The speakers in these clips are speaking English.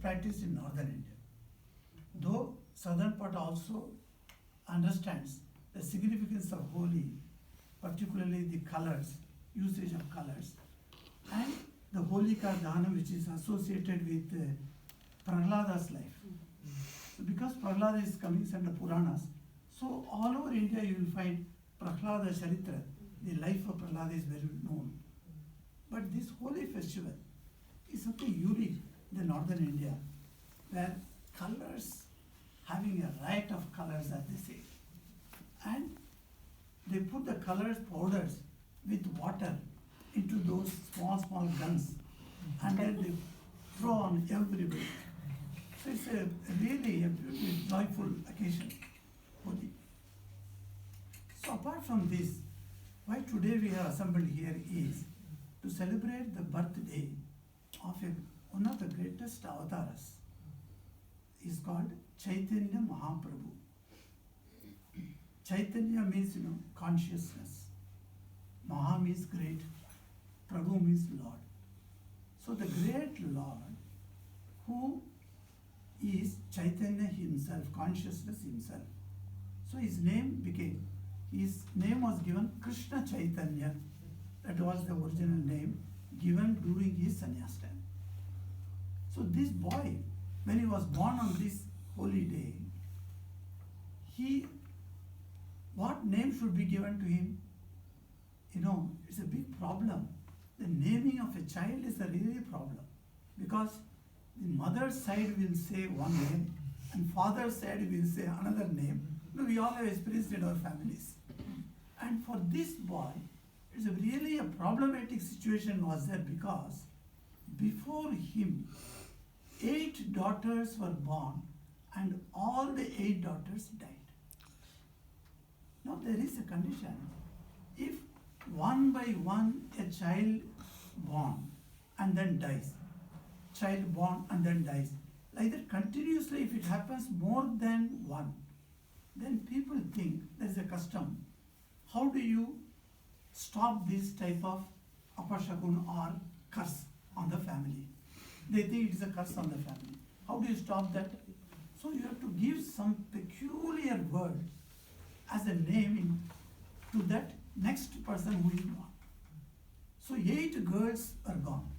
practiced in northern India. Though southern part also understands the significance of Holi, particularly the colors, usage of colors, and the Holika Dhanam which is associated with Prahlada's life. So because Prahlada is coming under Puranas, so all over India you will find Prahlada Charitra, the life of Prahlada is very known. But this holy festival is something unique in the northern India, where colors, having a riot of colors as they say, and they put the colors powders with water into those small guns, and then they throw on everybody. So it's really a beautiful, joyful occasion, Holi. So apart from this, why today we have assembled here is to celebrate the birthday of one of the greatest avatars. He is called Chaitanya Mahaprabhu. Chaitanya means, consciousness. Maha means great. Prabhu means Lord. So the great Lord, who is Chaitanya himself, consciousness himself. So his name was given Krishna Chaitanya. That was the original name given during his sannyas time. So this boy, when he was born on this holy day, what name should be given to him? It's a big problem. The naming of a child is a really problem, because the mother's side will say one name and father's side will say another name. We all have experienced in our families. And for this boy, it's really a problematic situation was there, because before him, 8 daughters were born and all the 8 daughters died. Now there is a condition. If one by one a child born and then dies, child born and then dies, like that continuously, if it happens more than one, then people think there is a custom. How do you stop this type of apashakun or curse on the family? They think it is a curse on the family. How do you stop that? So you have to give some peculiar word as a name to that next person who is born. So 8 girls are gone.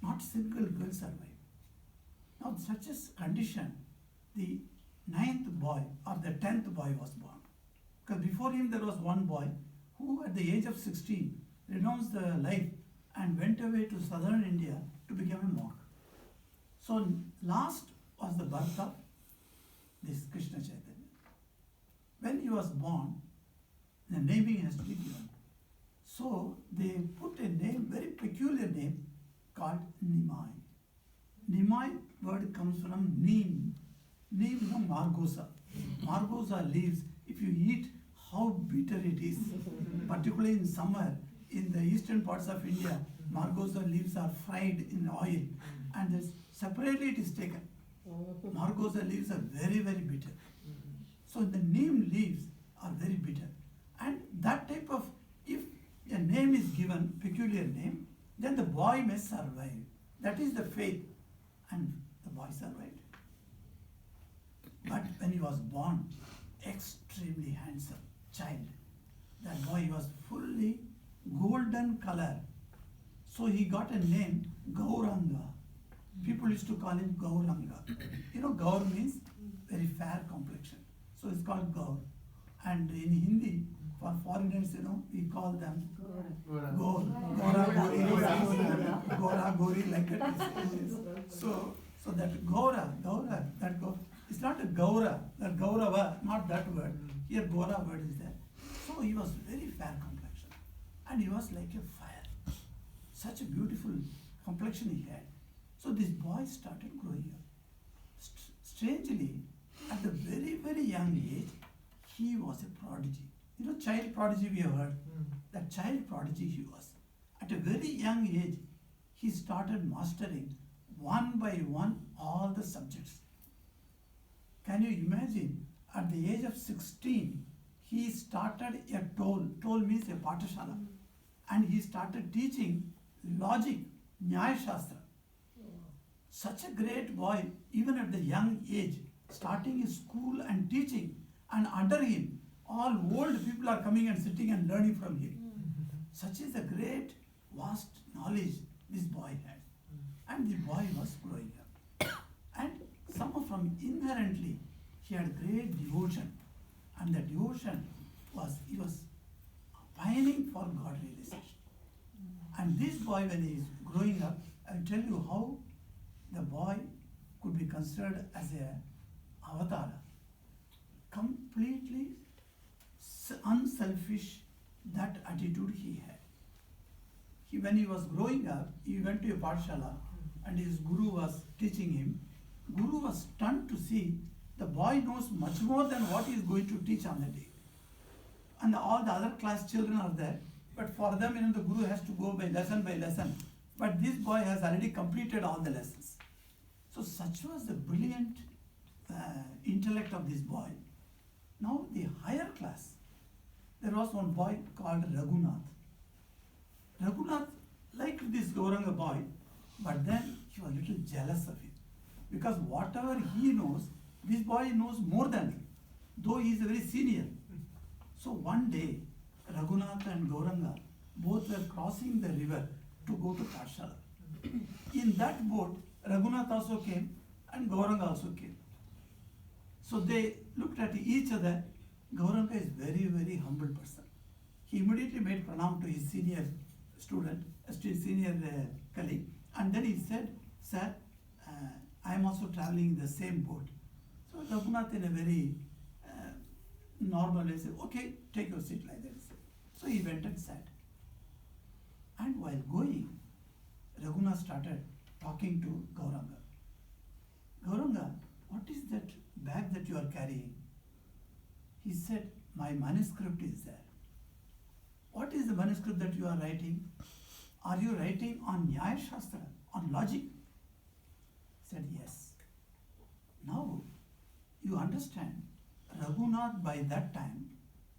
Not single girl survived. Now such a condition, the 9th boy or the 10th boy was born. Because before him there was one boy who at the age of 16 renounced the life and went away to southern India to become a monk. So last was the birth of this Krishna Chaitanya. When he was born, the naming has to be given. So they put a name, very peculiar name, called Nimai. Nimai word comes from neem. Neem from margosa. Margosa leaves, if you eat, how bitter it is. Particularly in summer, in the eastern parts of India, margosa leaves are fried in oil and separately it is taken. Margosa leaves are very, very bitter. So the neem leaves are very bitter. And that type of, if a name is given, peculiar name, then the boy may survive. That is the faith. And the boy survived. But when he was born, extremely handsome child. That boy was fully golden color. So he got a name, Gauranga. People used to call him Gauranga. Gaur means very fair complexion. So it's called Gaur. And in Hindi, for foreigners, we call them Gaur. Gora, Gori, like that. So that Gaura, that Gaur, it's not a Gaura, that Gaurava, not that word. Here Gora word is there. So he was very fair complexion. And he was like a fire. Such a beautiful complexion he had. So this boy started growing up. Strangely, at the very, very young age, he was a prodigy. Child prodigy we have heard. That child prodigy he was. At a very young age, he started mastering one by one all the subjects. Can you imagine? At the age of 16, he started a toll. Toll means a patashala. And he started teaching logic, Nyaya Shastra. such a great boy, even at the young age, starting his school and teaching, and under him, all old people are coming and sitting and learning from him. Such is the great, vast knowledge this boy had. And the boy was growing up. And somehow from inherently, he had great devotion. And the devotion was, he was pining for God realization. And this boy, when he is growing up, I'll tell you how the boy could be considered as a avatara. Completely unselfish, that attitude he had. When he was growing up, he went to a pathshala and his guru was teaching him. Guru was stunned to see the boy knows much more than what he is going to teach on the day. And all the other class children are there, but for them, the guru has to go by lesson. But this boy has already completed all the lessons. So such was the brilliant intellect of this boy. Now the higher class, there was one boy called Raghunath. Raghunath liked this Gauranga boy, but then he was a little jealous of him. Because whatever he knows, this boy knows more than him, though he is a very senior. So one day, Raghunath and Gauranga both were crossing the river to go to Pathshala. In that boat, Raghunath also came and Gauranga also came. So they looked at each other. Gauranga is very, very humble person. He immediately made pranam to his senior student, senior colleague, and then he said, "Sir, I am also traveling in the same boat." So Raghunath, in a very normal way, said, "Okay, take your seat," like that. So he went and sat. And while going, Raghunath started talking to Gauranga. "Gauranga, what is that bag that you are carrying?" He said, "My manuscript is there." "What is the manuscript that you are writing?" "Are you writing on Nyaya Shastra, on logic?" He said, "Yes." Now, you understand, Raghunath by that time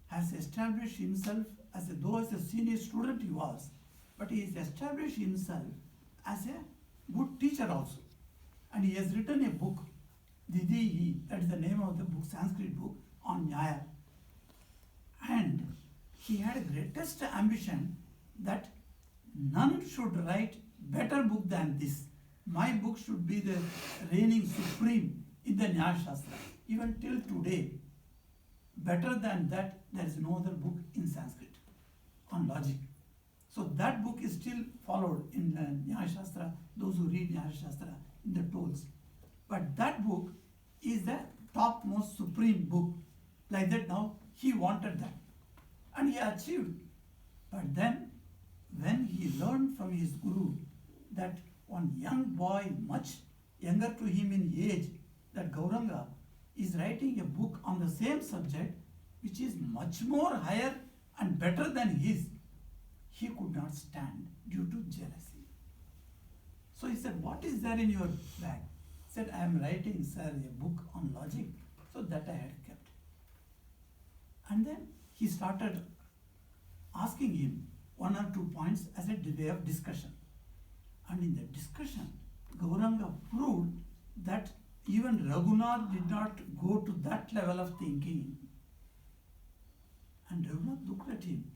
has established himself as a senior student he was, but he has established himself as a good teacher also. And he has written a book, Didihi, that is the name of the book, Sanskrit book, on Nyaya. And he had a greatest ambition that none should write better book than this. My book should be the reigning supreme in the Nyaya Shastra. Even till today, better than that, there is no other book in Sanskrit on logic. So that book is still followed in Nyaya Shastra, those who read Nyaya Shastra in the tolls. But that book is the topmost supreme book. Like that now, he wanted that. And he achieved. But then, when he learned from his guru that one young boy, much younger to him in age, that Gauranga is writing a book on the same subject, which is much more higher and better than his, he could not stand due to jealousy. So he said, "What is there in your bag?" He said, "I am writing, sir, a book on logic." So that I had kept. And then he started asking him one or two points as a way of discussion. And in the discussion, Gauranga proved that even Raghunath did not go to that level of thinking. And Raghunath looked at him.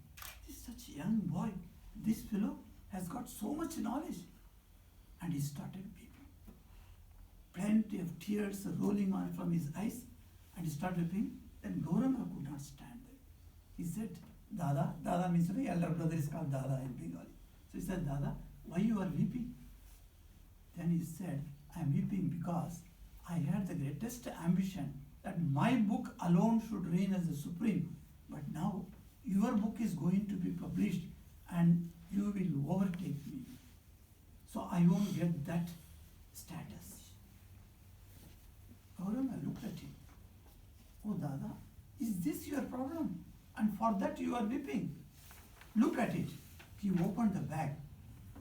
This is such a young boy. This fellow has got so much knowledge. And he started weeping. Plenty of tears rolling on from his eyes. And he started weeping. Then Gauranga could not stand there. He said, "Dada," Dada means my elder brother is called Dada in Bengali. So he said, "Dada, why you are weeping?" Then he said, "I am weeping because I had the greatest ambition that my book alone should reign as the supreme. But now your book is going to be published and you will overtake me. So I won't get that status." Gauranga looked at him. "Oh Dada, is this your problem? And for that you are weeping? Look at it." He opened the bag,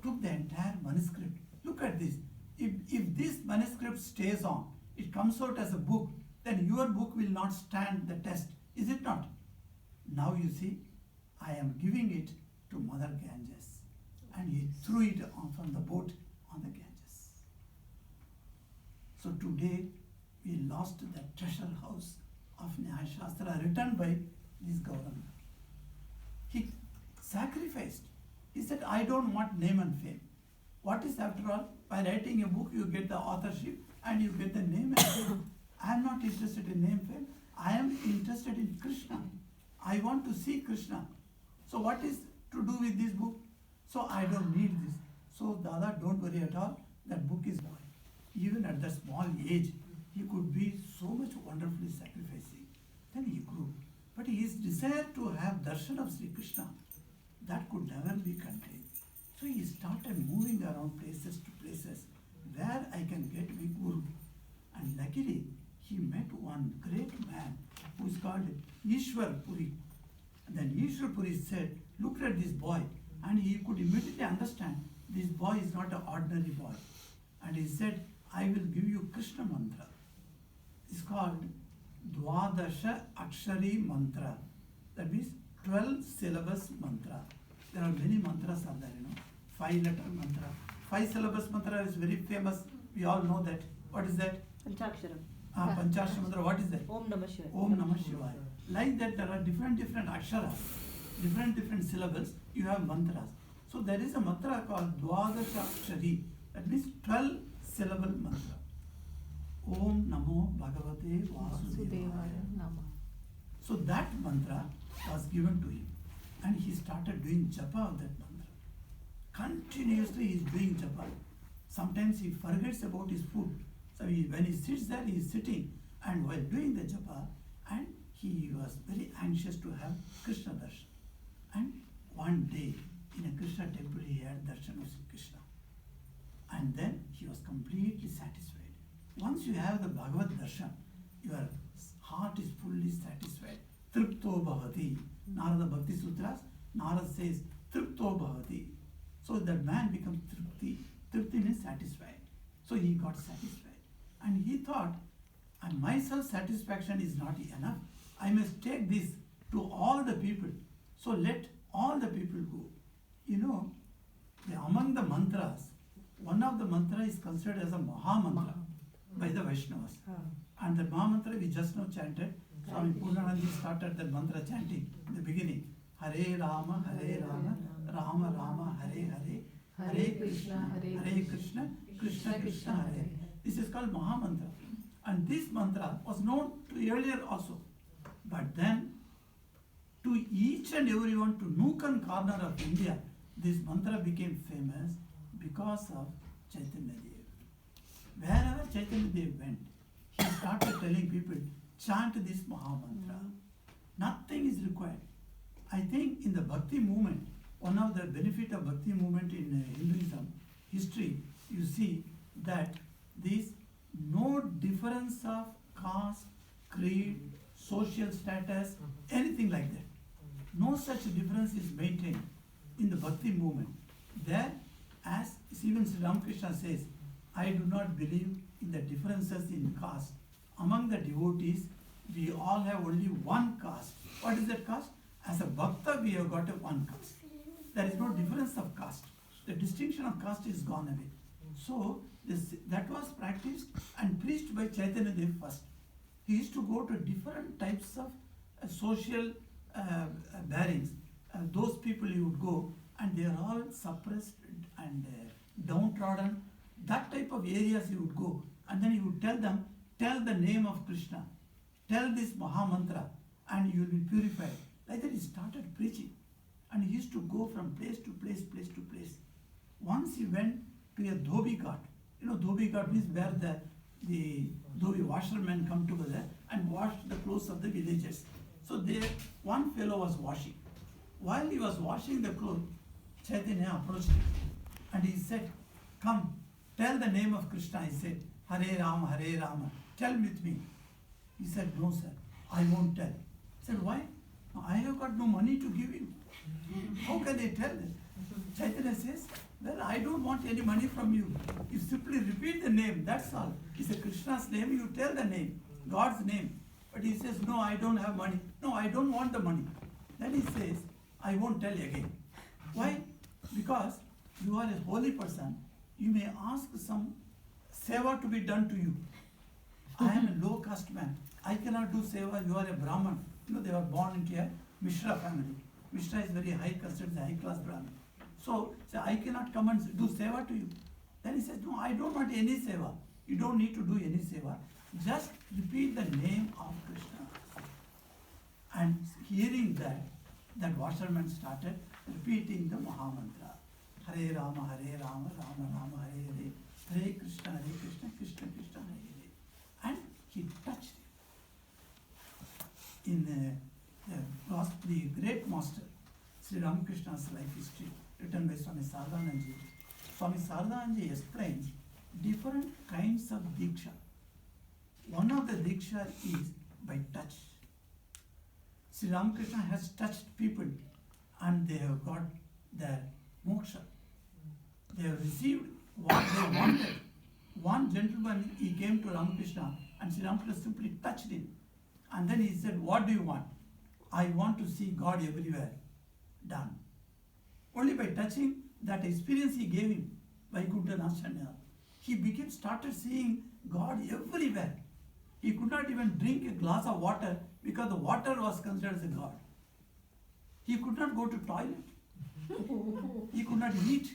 took the entire manuscript. "Look at this. If this manuscript stays on, it comes out as a book, then your book will not stand the test, is it not? Now you see, I am giving it to Mother Ganges." And he threw it on from the boat on the Ganges. So today we lost that treasure house of Nyaya Shastra written by this governor. He sacrificed. He said, I don't want name and fame. What is after all? By writing a book, you get the authorship and you get the name and fame. I am not interested in name fame. I am interested in Krishna. I want to see Krishna. So what is to do with this book? So I don't need this. So Dada, don't worry at all. That book is mine. Even at that small age, he could be so much wonderfully sacrificing. Then he grew. But his desire to have darshan of Sri Krishna, that could never be contained. So he started moving around places to places where I can get my guru. And luckily, he met one great man who is called Ishwar Puri. And then Ishwar Puri said, look at this boy. And he could immediately understand this boy is not an ordinary boy. And he said, I will give you Krishna mantra. It's called Dwadasha Akshari mantra. That means 12 syllabus mantra. There are many mantras are there, 5-letter mantra. 5 syllabus mantra is very famous. We all know that. What is that? Panchaksharam. Panchaksharam mantra. What is that? Om Namah Shivaya. Om Namah Shivaya. Like that, there are different aksharas, different syllables. You have mantras. So there is a mantra called Dwadasha Akshari. That means 12 syllable mantra. Om Namo Bhagavate Vasudevaya Namah. So that mantra was given to him. And he started doing japa of that mantra. Continuously he is doing japa. Sometimes he forgets about his food. So when he sits there, he is sitting. And while doing the japa, and he was very anxious to have Krishna darshan. And one day, in a Krishna temple, he had darshan of Sri Krishna. And then he was completely satisfied. Once you have the Bhagavad darshan, your heart is fully satisfied. Tripto bhavati. Narada Bhakti Sutras, Narada says, Tripto bhavati. So that man becomes tripti. Tripti means satisfied. So he got satisfied. And he thought, and my self-satisfaction is not enough. I must take this to all the people. So let all the people go. Among the mantras, one of the mantra is considered as a Maha Mantra by the Vaishnavas. And the Maha Mantra we just now chanted. Swami Purnanandi started that mantra chanting in the beginning. Hare Rama, Rama Rama, Hare Hare, Hare Krishna, Krishna Krishna, Hare. This is called Maha Mantra. And this mantra was known to earlier also. But then, to each and everyone, to nook and corner of India, this mantra became famous because of Chaitanya Dev. Wherever Chaitanya Dev went, he started telling people, chant this Maha Mantra. Nothing is required. I think in the Bhakti movement, one of the benefit of Bhakti movement in Hinduism history, you see that this no difference of caste, creed, social status, anything like that. No such difference is maintained in the Bhakti movement. There, as even Sri Ramakrishna says, I do not believe in the differences in caste. Among the devotees, we all have only one caste. What is that caste? As a bhakta, we have got a one caste. There is no difference of caste. The distinction of caste is gone away. So, that was practiced and preached by Chaitanya Dev first. He used to go to different types of social bearings. Those people he would go, and they are all suppressed and downtrodden. That type of areas he would go, and then he would tell them, tell the name of Krishna, tell this Maha Mantra, and you will be purified. Like that he started preaching. And he used to go from place to place to place. Once he went to a dhobi ghat. Dhobi ghat means where the dhobi washermen come together and wash the clothes of the villagers. So there, one fellow was washing. While he was washing the clothes, Chaitanya approached him and he said, come, tell the name of Krishna. He said, Hare Rama, tell with me. He said, no sir, I won't tell. He said, why? I have got no money to give you. How can I tell them? Chaitanya says, well, I don't want any money from you. You simply repeat the name, that's all. It's a Krishna's name, you tell the name, God's name. But he says, no, I don't have money. No, I don't want the money. Then he says, I won't tell again. Why? Because you are a holy person. You may ask some seva to be done to you. I am a low caste man. I cannot do seva. You are a Brahman. They were born into a Mishra family. Mishra is very high, considered high class Brahmin. So I cannot come and do seva to you. Then he says, no, I don't want any seva. You don't need to do any seva. Just repeat the name of Krishna. And hearing that washerman started repeating the Mahamantra. Hare Rama, Rama Rama, Hare Hare. Hare Krishna, Krishna Krishna, Hare Hare. And he touched it. In the great master, Sri Ramakrishna's life history, written by Swami Sardananji, Swami Sardananji explains different kinds of diksha. One of the diksha is by touch. Sri Ramakrishna has touched people and they have got their moksha. They have received what they wanted. One gentleman, he came to Ramakrishna and Sri Ramakrishna simply touched him. And then he said, what do you want? I want to see God everywhere. Done. Only by touching, that experience he gave him, Vaikuntha Nashanya, he started seeing God everywhere. He could not even drink a glass of water because the water was considered as a God. He could not go to toilet. He could not eat.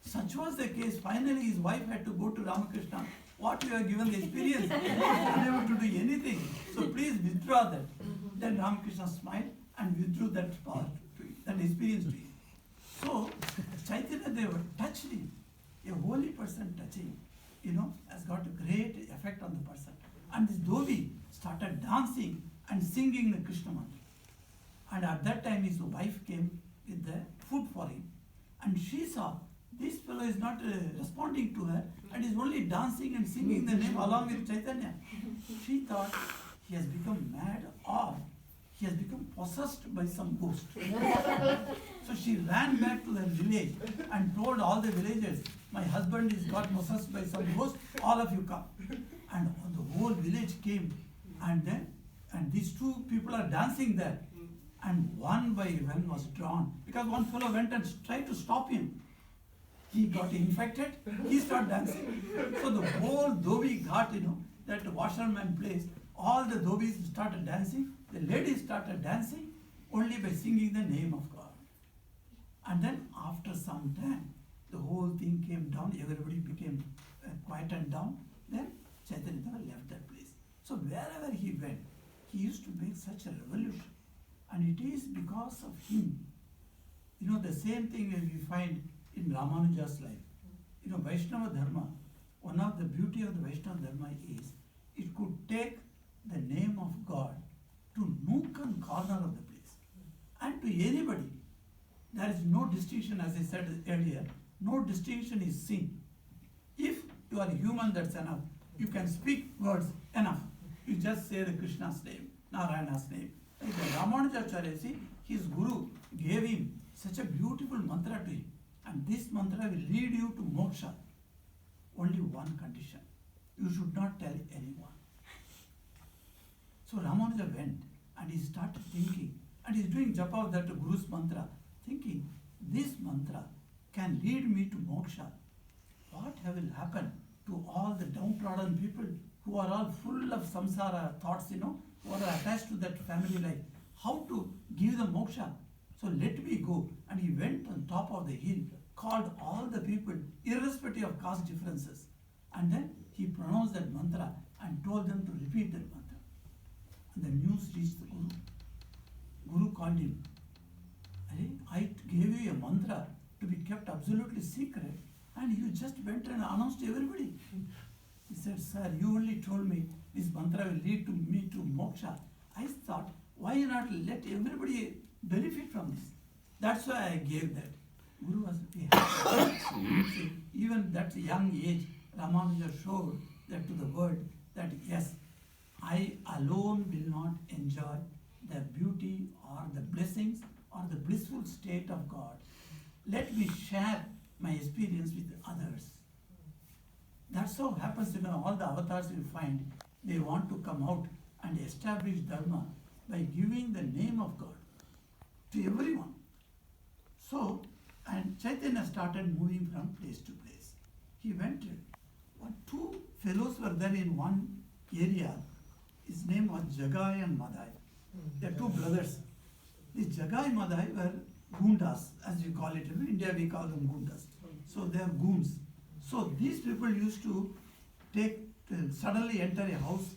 Such was the case. Finally, his wife had to go to Ramakrishna. What you have given the experience? Unable to do anything. So please withdraw that. Then Ramakrishna smiled and withdrew that power to him, that experience to him. So Chaitanya Deva touched him. A holy person touching, has got a great effect on the person. And this Dhobi started dancing and singing the Krishna mantra. And at that time his wife came with the food for him. And she saw this fellow is not responding to her and is only dancing and singing the name along with Chaitanya. She thought he has become mad or he has become possessed by some ghost. So she ran back to the village and told all the villagers, my husband is got possessed by some ghost, all of you come. And the whole village came and these two people are dancing there. And one by one was drawn because one fellow went and tried to stop him. He got infected, he started dancing. So the whole Dhobi Ghat, that washerman place, all the Dhobis started dancing. The ladies started dancing only by singing the name of God. And then after some time, the whole thing came down, everybody became quieted down. Then Chaitanya Deva left that place. So wherever he went, he used to make such a revolution. And it is because of him. The same thing we find in Ramanuja's life. Vaishnava Dharma, one of the beauty of the Vaishnava Dharma is it could take the name of God to nook and corner of the place. And to anybody, there is no distinction, as I said earlier, no distinction is seen. If you are human, that's enough. You can speak words, enough. You just say the Krishna's name, Narayana's name. Like the Ramanujacharya, his guru gave him such a beautiful mantra to him. And this mantra will lead you to moksha. Only one condition. You should not tell anyone. So Ramanuja went and he started thinking. And he's doing japa of that guru's mantra. Thinking, this mantra can lead me to moksha. What will happen to all the downtrodden people who are all full of samsara thoughts, who are attached to that family life? How to give them moksha? So let me go. And he went on top of the hill, called all the people, irrespective of caste differences. And then he pronounced that mantra and told them to repeat that mantra. And the news reached the Guru. Guru called him. I gave you a mantra to be kept absolutely secret, and you just went and announced to everybody. He said, sir, you only told me this mantra will lead to me to moksha. I thought, why not let everybody benefit from this? That's why I gave that. Guru was very happy. See, even that young age, Ramanuja showed that to the world that yes, I alone will not enjoy the beauty or the blessings or the blissful state of God. Let me share my experience with others. That's how it happens, all the avatars you find, they want to come out and establish Dharma by giving the name of God to everyone. So, and Chaitanya started moving from place to place. He went two fellows were there in one area. His name was Jagai and Madai. They are two brothers. The Jagai and Madai were gundas, as we call it. In India we call them gundas. So they are goons. So these people used to suddenly enter a house,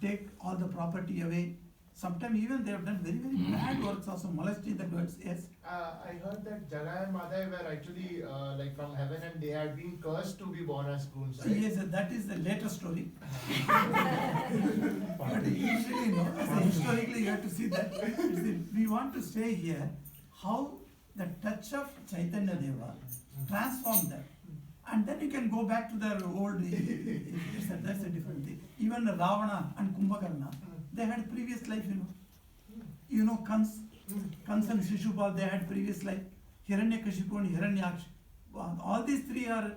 take all the property away. Sometimes even they have done very, very bad works also, molesting the girls. Yes. I heard that Jagai and Madai were actually like from heaven and they had been cursed to be born as goons, right? Yes, that is the later story. But usually, historically you have to see that. We want to say here how the touch of Chaitanya Deva transformed them. And then you can go back to their old, that's a different thing. Even Ravana and Kumbhakarna, they had previous life, Kans and Shishupal, they had previous life. Hiranyakashipu and Hiranyaksh, all these three are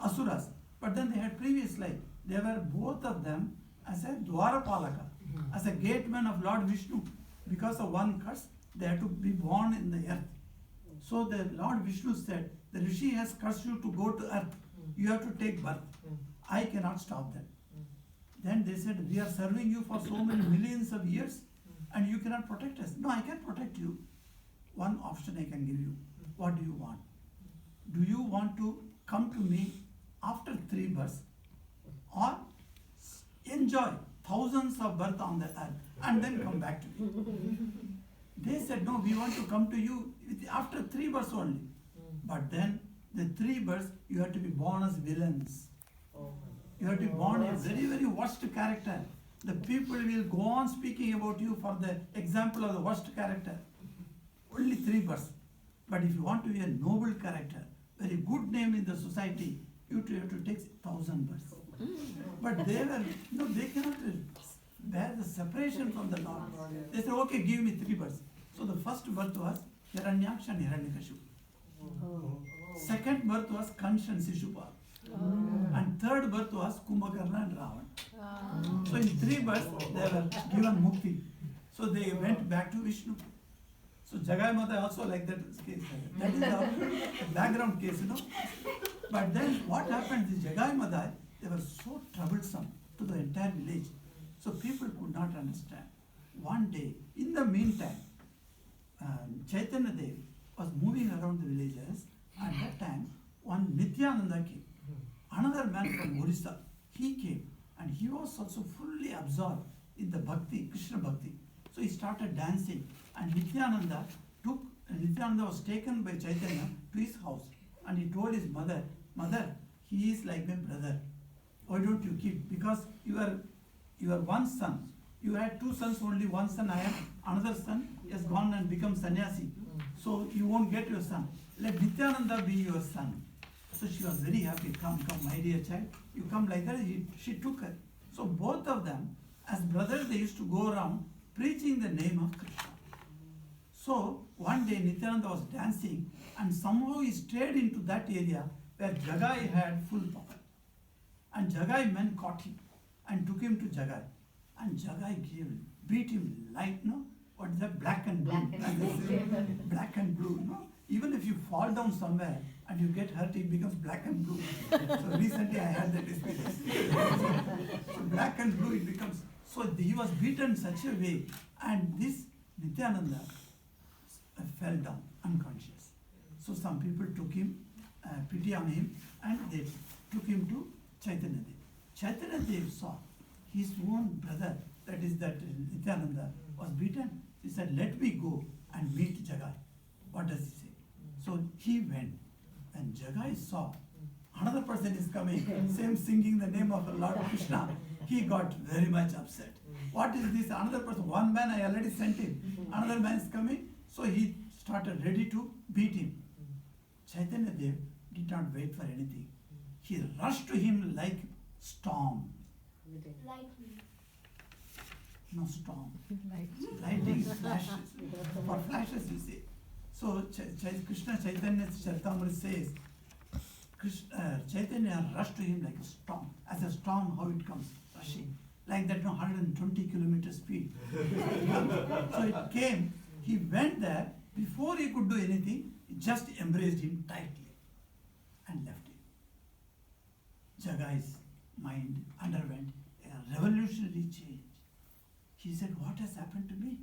asuras, but then they had previous life. They were both of them as a Dwarapalaka, as a gateman of Lord Vishnu. Because of one curse, they had to be born in the earth. So the Lord Vishnu said, the Rishi has cursed you to go to earth. You have to take birth. I cannot stop that. Then they said, we are serving you for so many millions of years and you cannot protect us. No, I can protect you. One option I can give you. What do you want? Do you want to come to me after 3 births or enjoy thousands of births on the earth and then come back to me? They said, no, we want to come to you after 3 births only. But then the 3 births, you have to be born as villains. You have to be born a very, very worst character. The people will go on speaking about you for the example of the worst character. Only 3 births. But if you want to be a noble character, very good name in the society, you have to take 1,000 births. But they were, they cannot bear the separation from the Lord. They said, okay, give me 3 births. So the first birth was Hiranyaksha and Hiranyakashipu. Second birth was Kansh and Shishupal. And third birth was Kumbhakarna and Ravana. So in 3 births, they were given mukti. So they went back to Vishnu. So Jagai Mata also like that case. That is the background case, But then what happened, the Jagai Mata, they were so troublesome to the entire village. So people could not understand. One day, in the meantime, Chaitanya Dev was moving around the villages. At that time, one Nityananda came. Another man from Orissa, he came. And he was also fully absorbed in the bhakti, Krishna bhakti. So he started dancing. And Nityananda was taken by Chaitanya to his house. And he told his mother, Mother, he is like my brother. Why don't you keep? Because you are one son. You had 2 sons, only one son I have. Another son has gone and become sannyasi. So you won't get your son. Let Nityananda be your son. So she was very happy. Come, my dear child. You come like that. She took her. So both of them, as brothers, they used to go around preaching the name of Krishna. So one day Nityananda was dancing and somehow he strayed into that area where Jagai had full power. And Jagai men caught him and took him to Jagai. And Jagai beat him like, what is that, black and blue. Black and blue, Even if you fall down somewhere and you get hurt, it becomes black and blue. So recently I had that experience. So black and blue it becomes. So he was beaten such a way, and this Nityananda fell down unconscious. So some people took him, pity on him, and they took him to Chaitanya Dev. Chaitanya Dev saw his own brother, that is that Nityananda, was beaten. He said, let me go and meet Jagai. What does he say? So he went. And Jagai saw another person is coming, same singing the name of the Lord Krishna. He got very much upset. What is this? Another person, one man I already sent him. Another man is coming. So he started ready to beat him. Chaitanya Dev did not wait for anything. He rushed to him like storm. Lightning. No storm. Lightning is flashes. For flashes you see. So Krishna Chaitanya Charitamrita says, Chaitanya rushed to him like a storm. As a storm, how it comes, rushing. Like that, 120 kilometer speed. So it came, he went there, before he could do anything, he just embraced him tightly and left him. Jagai's mind underwent a revolutionary change. He said, what has happened to me?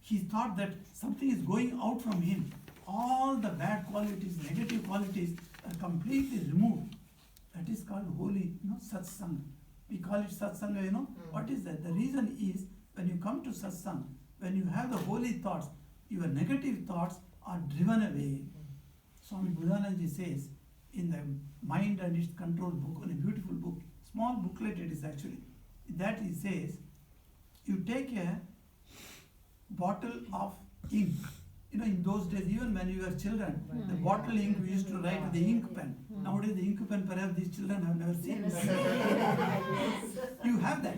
He thought that something is going out from him. All the bad qualities, negative qualities are completely removed. That is called holy, satsang. We call it satsang, What is that? The reason is, when you come to satsang, when you have the holy thoughts, your negative thoughts are driven away. Swami Buddhananji says, in the Mind and Its Control book, in a beautiful book, small booklet it is actually, that he says, you take a bottle of ink. In those days, even when we were children, the bottle ink we used to write with the ink pen. Nowadays, the ink pen, perhaps these children have never seen. You have that.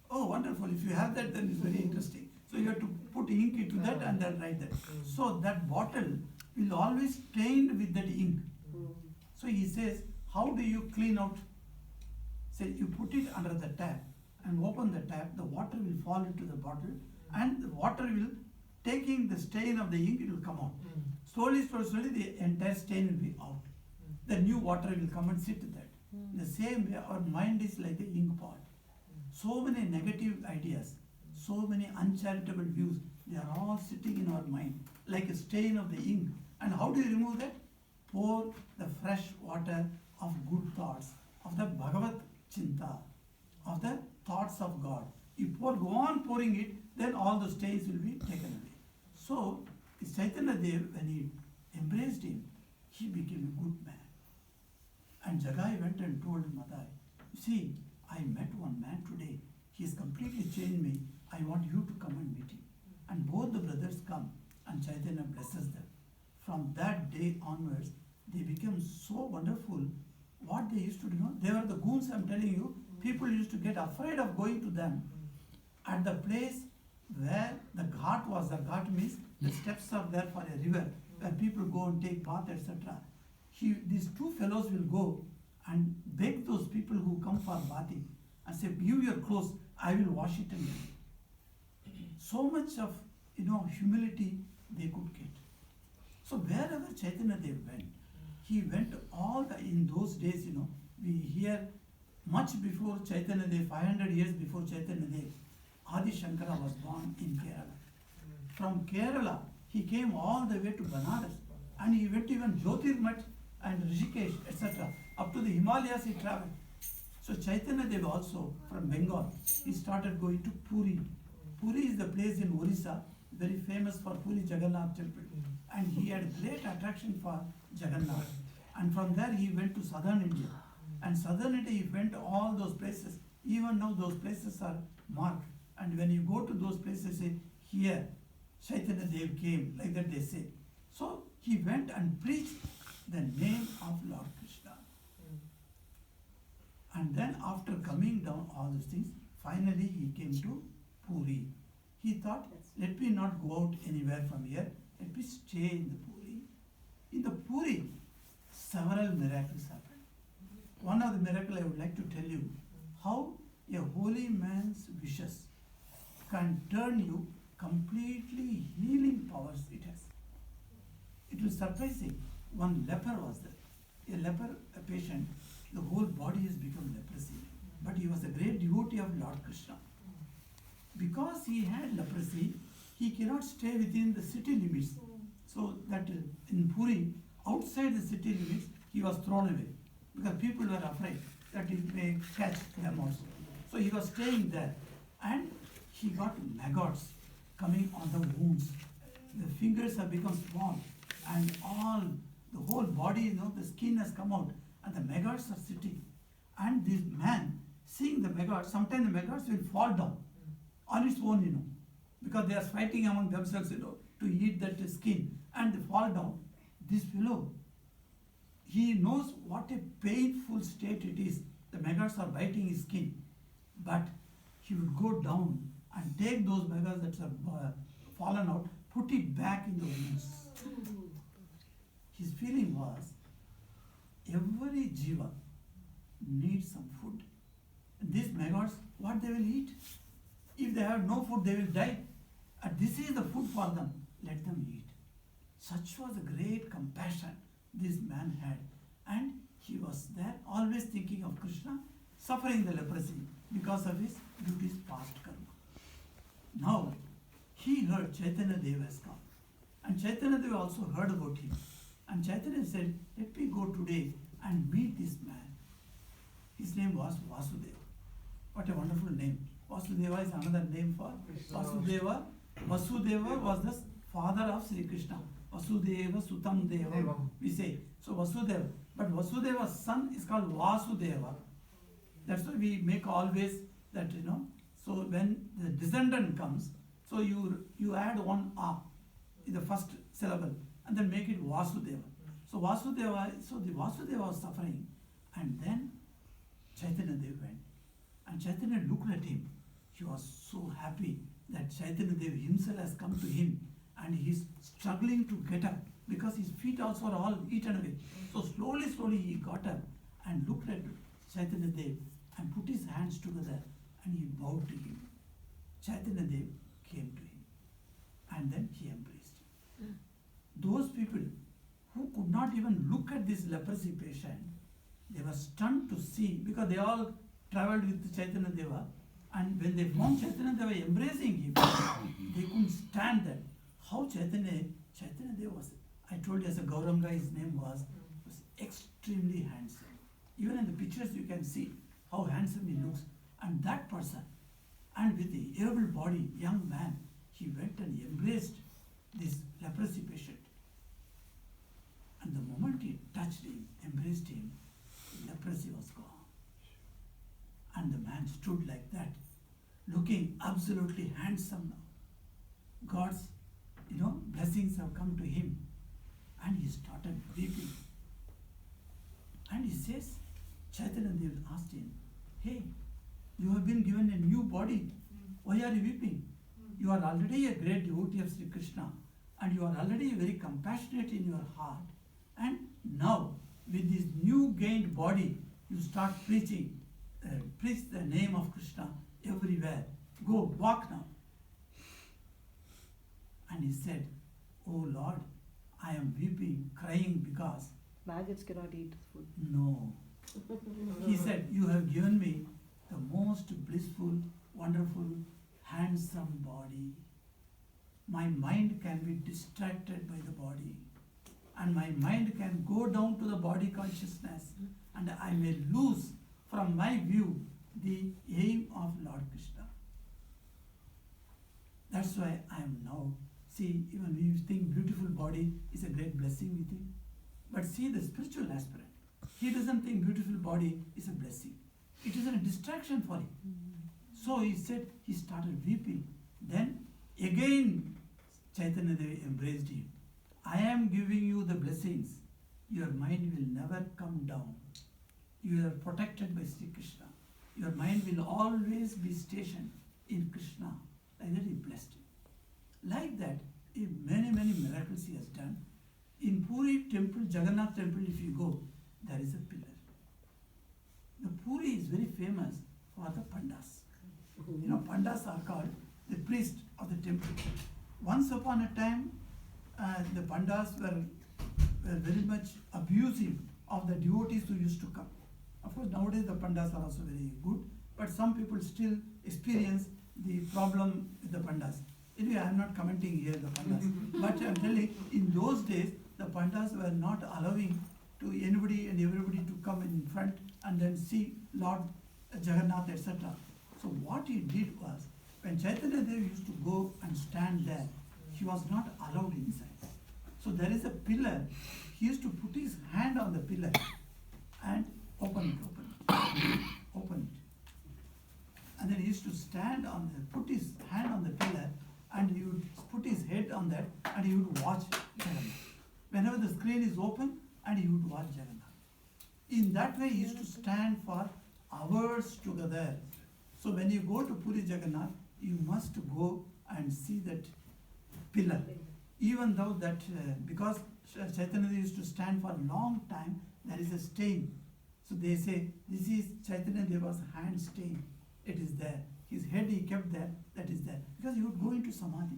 Oh, wonderful. If you have that, then it's very interesting. So you have to put ink into that and then write that. So that bottle will always stained with that ink. So he says, how do you clean out? Say, you put it under the tap and open the tap, the water will fall into the bottle and the water will, taking the stain of the ink, it will come out. Slowly, the entire stain will be out. The new water will come and sit there. The same way, our mind is like the ink pot. So many negative ideas, so many uncharitable views, they are all sitting in our mind, like a stain of the ink. And how do you remove that? Pour the fresh water of good thoughts, of the Bhagavat Chinta, of the thoughts of God. You go on pouring it, then all the stains will be taken away. So, Chaitanya Dev, when he embraced him, he became a good man. And Jagai went and told Madai, you see, I met one man today. He has completely changed me. I want you to come and meet him. And both the brothers come and Chaitanya blesses them. From that day onwards, they became so wonderful. What they used to do, they were the goons, I'm telling you. People used to get afraid of going to them. At the place where the ghat was, the ghat means the steps are there for a river, where people go and take bath, etc. These two fellows will go and beg those people who come for bathing and say, give your clothes, I will wash it and give it. So much of humility they could get. So wherever Chaitanya Dev went, he went in those days, we hear much before Chaitanya Dev, 500 years before Chaitanya Dev, Adi Shankara was born in Kerala. From Kerala, he came all the way to Banaras and he went even Jyotirmat and Rishikesh, etc. Up to the Himalayas he traveled. So Chaitanya Dev also, from Bengal, he started going to Puri. Puri is the place in Orissa, very famous for Puri Jagannath temple. And he had great attraction for Jagannath. And from there he went to southern India. And southern India he went to all those places. Even now those places are marked. And when you go to those places, say, here, Chaitanya Dev came, like that they say. So he went and preached the name of Lord Krishna. And then after coming down all those things, finally he came to Puri. He thought, let me not go out anywhere from here, let me stay in the Puri. In the Puri, several miracles happened. One of the miracles I would like to tell you, how a holy man's wishes can turn you completely healing powers it has. It was surprising. One leper was there. A patient, the whole body has become leprosy. But he was a great devotee of Lord Krishna. Because he had leprosy, he cannot stay within the city limits. So that in Puri, outside the city limits, he was thrown away. Because people were afraid that he may catch them also. So he was staying there. And he got maggots coming on the wounds. The fingers have become small. And the whole body, the skin has come out. And the maggots are sitting. And this man, seeing the maggots, sometimes the maggots will fall down on its own, because they are fighting among themselves, to eat that skin. And they fall down. This fellow, he knows what a painful state it is. The maggots are biting his skin. But he would go down and take those maggots that have fallen out, put it back in the wounds. His feeling was, every jiva needs some food. And these maggots, what they will eat? If they have no food, they will die. And this is the food for them. Let them eat. Such was the great compassion this man had. And he was there always thinking of Krishna, suffering the leprosy because of his duties past karma. Now, he heard Chaitanya Deva has come. And Chaitanya Deva also heard about him. And Chaitanya said, let me go today and meet this man. His name was Vasudeva. What a wonderful name. Vasudeva is another name for Vasudeva. Vasudeva was the father of Sri Krishna. Vasudeva Sutam Deva, we say. So Vasudeva. But Vasudeva's son is called Vasudeva. That's why we make always that, so when the descendant comes, so you add one A in the first syllable and then make it Vasudeva. So Vasudeva, so the Vasudeva was suffering, and then Chaitanya Dev went. And Chaitanya looked at him. He was so happy that Chaitanya Dev himself has come to him, and he is struggling to get up because his feet also are all eaten away. So slowly he got up and looked at Chaitanya Dev and put his hands together and he bowed to him. Chaitanya Dev came to him and then he embraced him. Those people who could not even look at this leprosy patient, they were stunned to see, because they all traveled with Chaitanya Deva, and when they found Chaitanya Deva embracing him, they couldn't stand that. How Chaitanya Deva was, I told you as a Gauranga his name was extremely handsome. Even in the pictures you can see how handsome he looks. And that person, and with the able body, young man, he went and embraced this leprosy patient. And the moment he touched him, embraced him, leprosy was gone. And the man stood like that, looking absolutely handsome now. God's, blessings have come to him. And he started weeping. And he says, Chaitanya Dev asked him, hey, you have been given a new body. Why are you weeping? You are already a great devotee of Sri Krishna, and you are already very compassionate in your heart. And now, with this new gained body, you start preaching. Preach the name of Krishna everywhere. Go, walk now. And he said, oh Lord, I am weeping, crying because... Maggots cannot eat food. No. He said, you have given me the most blissful, wonderful, handsome body. My mind can be distracted by the body. And my mind can go down to the body consciousness. And I may lose from my view the aim of Lord Krishna. That's why I am now, see, even we think beautiful body is a great blessing, we think. But see the spiritual aspirant. He doesn't think beautiful body is a blessing. It is a distraction for him. So he said, he started weeping. Then again Chaitanya Dev embraced him. I am giving you the blessings. Your mind will never come down. You are protected by Sri Krishna. Your mind will always be stationed in Krishna. Like that he blessed him. Like that, many miracles he has done. In Puri temple, Jagannath temple, if you go, there is a pillar. The Puri is very famous for the pandas. Pandas are called the priest of the temple. Once upon a time, the pandas were very much abusive of the devotees who used to come. Of course, nowadays the pandas are also very good, but some people still experience the problem with the pandas. Anyway, I am not commenting here the pandas, but I am telling, in those days, the pandas were not allowing to anybody and everybody to come in front and then see Lord Jagannath, etc. So what he did was, when Chaitanya Dev used to go and stand there, he was not allowed inside. So there is a pillar. He used to put his hand on the pillar and open it. And then he used to stand on put his hand on the pillar, and he would put his head on that, and he would watch Jagannath. Whenever the screen is open, and he would watch Jagannath. In that way, he used to stand for hours together. So when you go to Puri Jagannath, you must go and see that pillar. Even though that, because Chaitanya used to stand for a long time, there is a stain. So they say, this is Chaitanya Deva's hand stain. It is there. His head he kept there, that is there. Because he would go into Samadhi.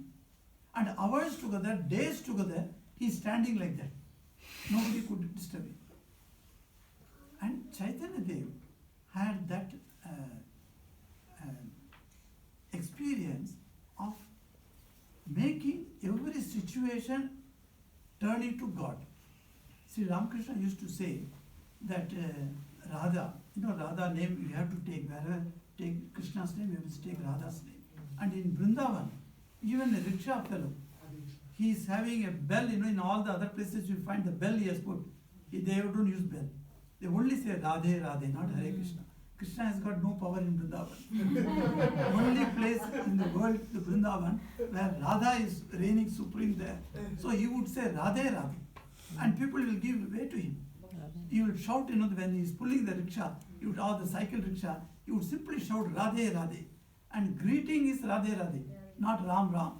And hours together, days together, he is standing like that. Nobody could disturb him. Chaitanya Dev had that experience of making every situation turning to God. Sri Ramakrishna used to say that Radha, Radha name you have to take, wherever take Krishna's name, you have to take Radha's name. And in Vrindavan, even a rickshaw fellow, he is having a bell, in all the other places you find the bell he has put. They don't use bell. They only say Radhe, Radhe, not Hare Krishna. Krishna has got no power in Vrindavan. Only place in the world, the Vrindavan, where Radha is reigning supreme there. So he would say Radhe, Radhe. And people will give way to him. He would shout, when he is pulling the rickshaw, or the cycle rickshaw, he would simply shout Radhe, Radhe. And greeting is Radhe, Radhe, not Ram, Ram.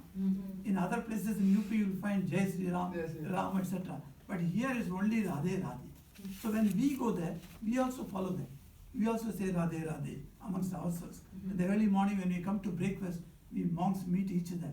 In other places in UP you will find Jai Sri Ram, Ram, etc. But here is only Radhe, Radhe. So when we go there, we also follow that. We also say Radhe, Radhe amongst ourselves. In the early morning when we come to breakfast, we monks meet each other.